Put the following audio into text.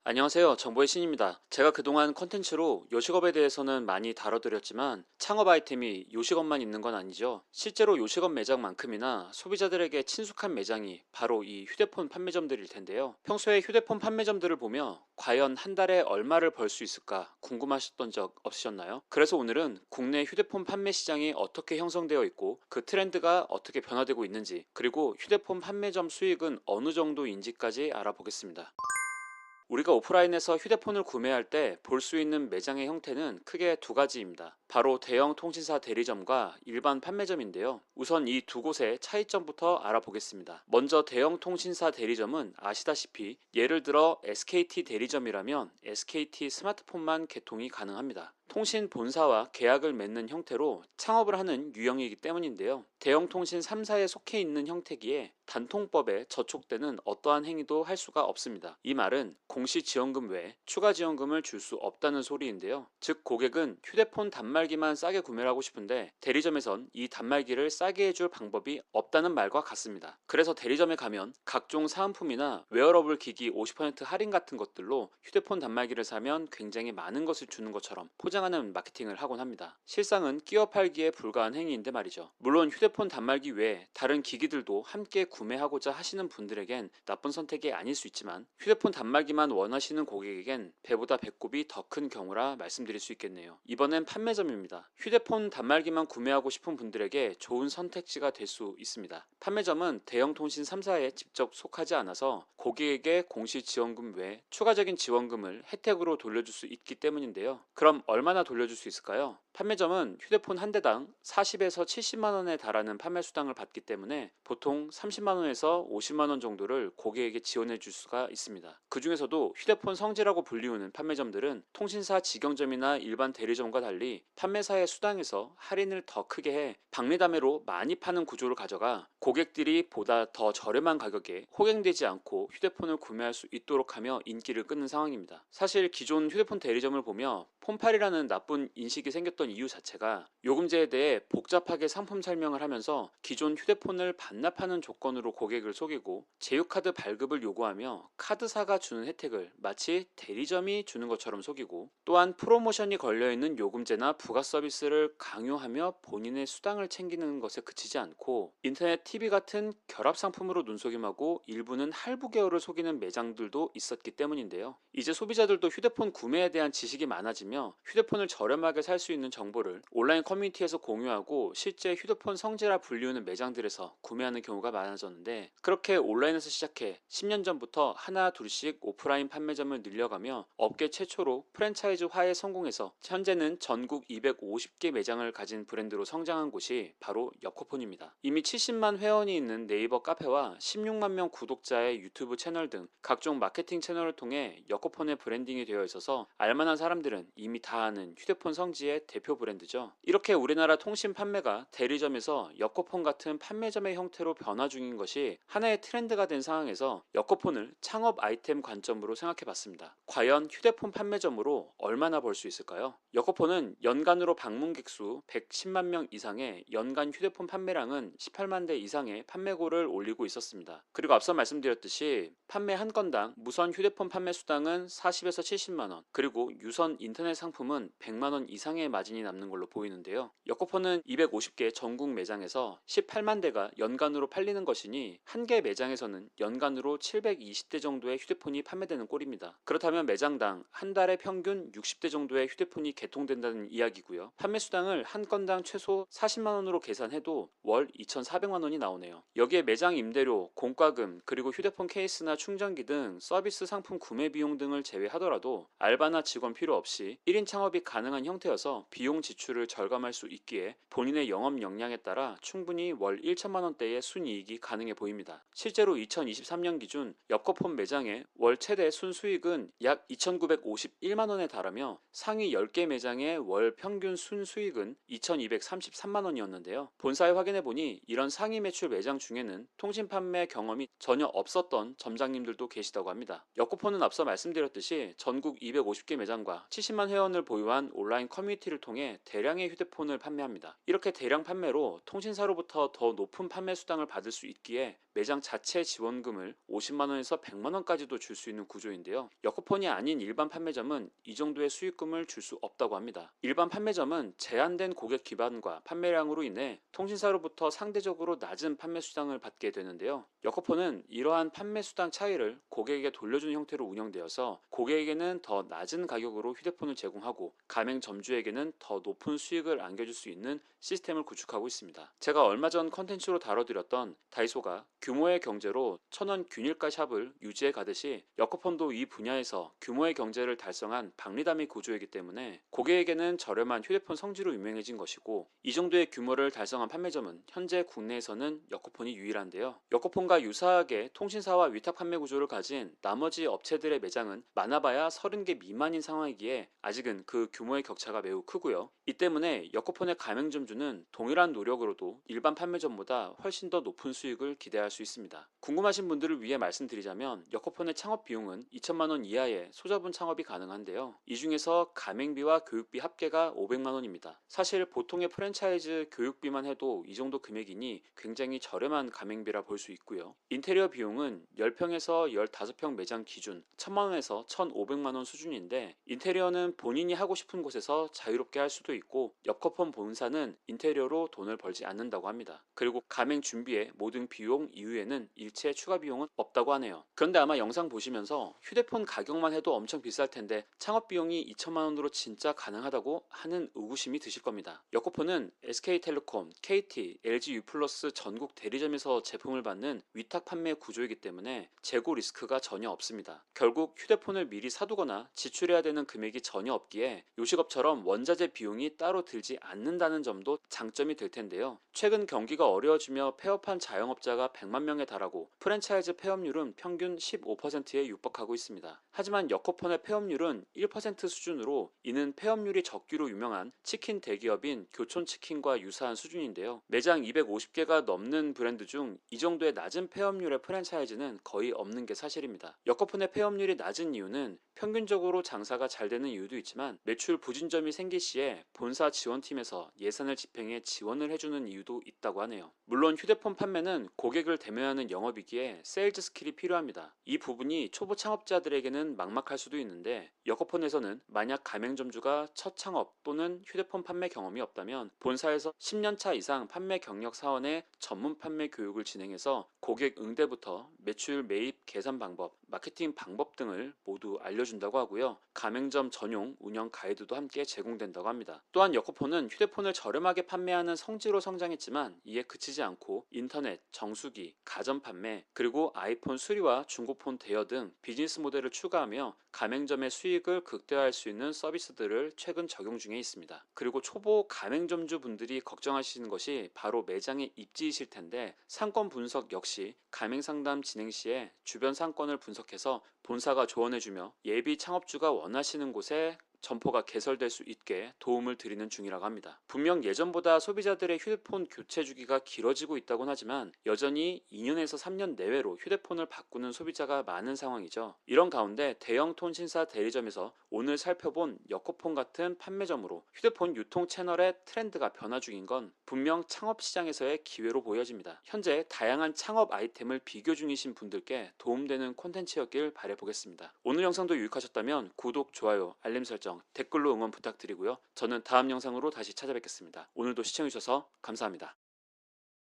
안녕하세요. 정보의 신입니다. 제가 그동안 컨텐츠로 요식업에 대해서는 많이 다뤄드렸지만 창업 아이템이 요식업만 있는 건 아니죠. 실제로 요식업 매장만큼이나 소비자들에게 친숙한 매장이 바로 이 휴대폰 판매점들일 텐데요. 평소에 휴대폰 판매점들을 보며 과연 한 달에 얼마를 벌 수 있을까 궁금하셨던 적 없으셨나요? 그래서 오늘은 국내 휴대폰 판매 시장이 어떻게 형성되어 있고 그 트렌드가 어떻게 변화되고 있는지, 그리고 휴대폰 판매점 수익은 어느 정도인지까지 알아보겠습니다. 우리가 오프라인에서 휴대폰을 구매할 때 볼 수 있는 매장의 형태는 크게 두 가지입니다. 바로 대형 통신사 대리점과 일반 판매점인데요. 우선 이 두 곳의 차이점부터 알아보겠습니다. 먼저 대형 통신사 대리점은 아시다시피 예를 들어 SKT 대리점이라면 SKT 스마트폰만 개통이 가능합니다. 통신 본사와 계약을 맺는 형태로 창업을 하는 유형이기 때문인데요. 대형 통신 3사에 속해 있는 형태기에 단통법에 저촉되는 어떠한 행위도 할 수가 없습니다. 이 말은 공시지원금 외에 추가 지원금을 줄 수 없다는 소리인데요. 즉 고객은 휴대폰 단말기만 싸게 구매를 하고 싶은데 대리점에선 이 단말기를 싸게 해줄 방법이 없다는 말과 같습니다. 그래서 대리점에 가면 각종 사은품이나 웨어러블 기기 50% 할인 같은 것들로 휴대폰 단말기를 사면 굉장히 많은 것을 주는 것처럼 포장하는 마케팅을 하곤 합니다. 실상은 끼어 팔기에 불과한 행위인데 말이죠. 물론 휴대폰 단말기 외에 다른 기기들도 함께 구매하고자 하시는 분들에겐 나쁜 선택이 아닐 수 있지만 휴대폰 단말기만 원하시는 고객에겐 배보다 배꼽이 더 큰 경우라 말씀드릴 수 있겠네요. 이번엔 판매점입니다. 휴대폰 단말기만 구매하고 싶은 분들에게 좋은 선택지가 될 수 있습니다. 판매점은 대형 통신 3사에 직접 속하지 않아서 고객에게 공시 지원금 외에 추가적인 지원금을 혜택으로 돌려줄 수 있기 때문인데요. 그럼 얼마나 돌려줄 수 있을까요? 판매점은 휴대폰 한 대당 40에서 70만 원에 달하는 판매 수당을 받기 때문에 보통 30만 원에서 50만 원 정도를 고객에게 지원해 줄 수가 있습니다. 그 중에서도 휴대폰 성지라고 불리우는 판매점들은 통신사 직영점이나 일반 대리점과 달리 판매사의 수당에서 할인을 더 크게 해 박리담회로 많이 파는 구조를 가져가 고객들이 보다 더 저렴한 가격에 호갱되지 않고 휴대폰을 구매할 수 있도록 하며 인기를 끄는 상황입니다. 사실 기존 휴대폰 대리점을 보며 폰팔이라는 나쁜 인식이 생겼던 이유 자체가 요금제에 대해 복잡하게 상품 설명을 하면서 기존 휴대폰을 반납하는 조건으로 고객을 속이고 제휴카드 발급을 요구하며 카드사가 주는 혜택을 마치 대리점이 주는 것처럼 속이고, 또한 프로모션이 걸려있는 요금제나 부가 서비스를 강요하며 본인의 수당을 챙기는 것에 그치지 않고 인터넷 TV 같은 결합 상품으로 눈속임하고 일부는 할부 계열을 속이는 매장들도 있었기 때문인데요. 이제 소비자들도 휴대폰 구매에 대한 지식이 많아지며 휴대폰을 저렴하게 살 수 있는 정보를 온라인 커뮤니티에서 공유하고 실제 휴대폰 성지라 불리우는 매장들에서 구매하는 경우가 많아졌는데, 그렇게 온라인에서 시작해 10년 전부터 하나 둘씩 오프라인 판매점을 늘려가며 업계 최초로 프랜차이즈화에 성공해서 현재는 전국 250개 매장을 가진 브랜드로 성장한 곳이 바로 여코폰입니다. 이미 70만 회원이 있는 네이버 카페와 16만 명 구독자의 유튜브 채널 등 각종 마케팅 채널을 통해 여코폰의 브랜딩이 되어 있어서 알만한 사람들은 이미 다 아는 휴대폰 성지의 대표 브랜드죠. 이렇게 우리나라 통신 판매가 대리점에서 여코폰 같은 판매점의 형태로 변화 중인 것이 하나의 트렌드가 된 상황에서 여코폰을 창업 아이템 관점으로 생각해 봤습니다. 과연 휴대폰 판매점으로 얼마나 벌 수 있을까요? 여코폰은 연간으로 방문객 수 110만 명 이상의 연간 휴대폰 판매량은 18만 대 이상의 판매고를 올리고 있었습니다. 그리고 앞서 말씀드렸듯이 판매 한 건당 무선 휴대폰 판매 수당은 40에서 70만 원, 그리고 유선 인터넷 상품은 100만 원 이상의 마진이 남는 걸로 보이는데요. 여코폰은 250개 전국 매장에서 18만 대가 연간으로 팔리는 것이니 한 개 매장에서는 연간으로 720대 정도의 휴대폰이 판매되는 꼴입니다. 그렇다면 매장당 한 달에 평균 60대 정도의 휴대폰이 개통된다는 이야기고요. 판매 수당을 한 건당 최소 40만 원으로 계산해도 월 2,400만 원이 나오네요. 여기에 매장 임대료, 공과금, 그리고 휴대폰 케이스나 충전기 등 서비스 상품 구매 비용 등을 제외하더라도 알바나 직원 필요 없이 1인 창업이 가능한 형태여서 비용 지출을 절감할 수 있기에 본인의 영업 역량에 따라 충분히 월 1천만 원대의 순이익이 가능해 보입니다. 실제로 2023년 기준 여코폰 매장의 월 최대 순수익은 약 2,951만 원에 달하며 상위 10개 매장의 월 평균 순수익은 2,233만 원이었는데요. 본사에 확인해보니 이런 상위 매출 매장 중에는 통신 판매 경험이 전혀 없었던 점장님들도 계시다고 합니다. 여코폰은 앞서 말씀드렸듯이 전국 250개 매장과 70만 회원을 보유한 온라인 커뮤니티를 통해 대량의 휴대폰을 판매합니다. 이렇게 대량 판매로 통신사로부터 더 높은 판매 수당을 받을 수 있기에 매장 자체 지원금을 50만 원에서 100만 원까지도 줄 수 있는 구조인데요. 여코폰이 아닌 일반 판매점은 이 정도의 수익금을 줄 수 없다고 합니다. 일반 판매점은 제한된 고객 기반과 판매량으로 인해 통신사로부터 상대적으로 낮은 판매 수당을 받게 되는데요. 여코폰은 이러한 판매 수당 차이를 고객에게 돌려주는 형태로 운영되어서 고객에게는 더 낮은 가격으로 휴대폰을 제공하고 가맹점주에게는 더 높은 수익을 안겨줄 수 있는 시스템을 구축하고 있습니다. 제가 얼마 전 컨텐츠로 다뤄드렸던 다이소가 규모의 경제로 천원 균일가 샵을 유지해 가듯이 여코폰도 이 분야에서 규모의 경제를 달성한 박리담의 구조이기 때문에 고객에게는 저렴한 휴대폰 성지로 유명해진 것이고, 이 정도의 규모를 달성한 판매점은 현재 국내에서는 여코폰이 유일한데요. 여코폰과 유사하게 통신사와 위탁 판매 구조를 가진 나머지 업체들의 매장은 많아봐야 30개 미만인 상황이기에 아직은 그 규모의 격차가 매우 크고요. 이 때문에 여코폰의 가맹점주는 동일한 노력으로도 일반 판매점보다 훨씬 더 높은 수익을 기대할 수 있습니다. 궁금하신 분들을 위해 말씀드리자면 여코폰의 창업 비용은 2천만 원 이하의 소자본 창업이 가능한데요. 이 중에서 가맹비와 교육비 합계가 500만 원입니다. 사실 보통의 프랜차이즈 교육비만 해도 이 정도 금액이니 굉장히 저렴한 가맹비라 볼 수 있고요. 인테리어 비용은 10평에서 15평 매장 기준 1,000만 원에서 1,500만 원 수준인데, 인테리어는 본인이 하고 싶은 곳에서 자유롭게 할 수도 있고 여코폰 본사는 인테리어로 돈을 벌지 않는다고 합니다. 그리고 가맹 준비의 모든 비용 이후에는 일체 추가 비용은 없다고 하네요. 그런데 아마 영상 보시면서 휴대폰 가격만 해도 엄청 비쌀 텐데 창업 비용이 2천만 원으로 진짜 가능하다고 하는 의구심이 드실 겁니다. 여코폰은 SK텔레콤, KT, LG U+ 전국 대리점에서 제품을 받는 위탁 판매 구조이기 때문에 재고 리스크가 전혀 없습니다. 결국 휴대폰을 미리 사두거나 지출해야 되는 금액이 전혀 없기에 요식업처럼 원자재 비용이 따로 들지 않는다는 점도 장점이 될 텐데요. 최근 경기가 어려워지며 폐업한 자영업자가 100만 명에 달하고 프랜차이즈 폐업률은 평균 15%에 육박하고 있습니다. 하지만 여코폰의 폐업률은 1% 수준으로, 이는 폐업률이 적기로 유명한 치킨 대기업인 교촌치킨과 유사한 수준인데요. 매장 250개가 넘는 브랜드 중 이 정도의 낮은 폐업률의 프랜차이즈는 거의 없는 게 사실입니다. 여코폰의 폐업률이 낮은 이유는 평균적으로 장사가 잘 되는 이유도 있지만 매출 부진점이 생길 시에 본사 지원팀에서 예산을 집행해 지원을 해주는 이유도 있다고 하네요. 물론 휴대폰 판매는 고객을 대면하는 영업이기에 세일즈 스킬이 필요합니다. 이 부분이 초보 창업자들에게는 막막할 수도 있는데, 여코폰에서는 만약 가맹점주가 첫 창업 또는 휴대폰 판매 경험이 없다면 본사에서 10년차 이상 판매 경력 사원의 전문 판매 교육을 진행해서 고객 응대부터 매출 매입 계산 방법, 마케팅 방법 등을 모두 알려준다고 하고요. 가맹점 전용 운영 가이드도 함께 제공된다고 합니다. 또한 여코폰은 휴대폰을 저렴하게 판매하는 성지로 성장했지만 이에 그치지 않고 인터넷, 정수기, 가전 판매, 그리고 아이폰 수리와 중고폰 대여 등 비즈니스 모델을 추가하며 가맹점의 수익을 극대화할 수 있는 서비스들을 최근 적용 중에 있습니다. 그리고 초보 가맹점주 분들이 걱정하시는 것이 바로 매장의 입지이실 텐데, 상권 분석 역시 가맹상담 진행 시에 주변 상권을 분석해서 본사가 조언해주며 예비 창업주가 원하시는 곳에 점포가 개설될 수 있게 도움을 드리는 중이라고 합니다. 분명 예전보다 소비자들의 휴대폰 교체 주기가 길어지고 있다곤 하지만 여전히 2년에서 3년 내외로 휴대폰을 바꾸는 소비자가 많은 상황이죠. 이런 가운데 대형 통신사 대리점에서 오늘 살펴본 여코폰 같은 판매점으로 휴대폰 유통 채널의 트렌드가 변화 중인 건 분명 창업 시장에서의 기회로 보여집니다. 현재 다양한 창업 아이템을 비교 중이신 분들께 도움되는 콘텐츠였길 바라보겠습니다. 오늘 영상도 유익하셨다면 구독, 좋아요, 알림 설정, 댓글로 응원 부탁드리고요. 저는 다음 영상으로 다시 찾아뵙겠습니다. 오늘도 시청해주셔서 감사합니다.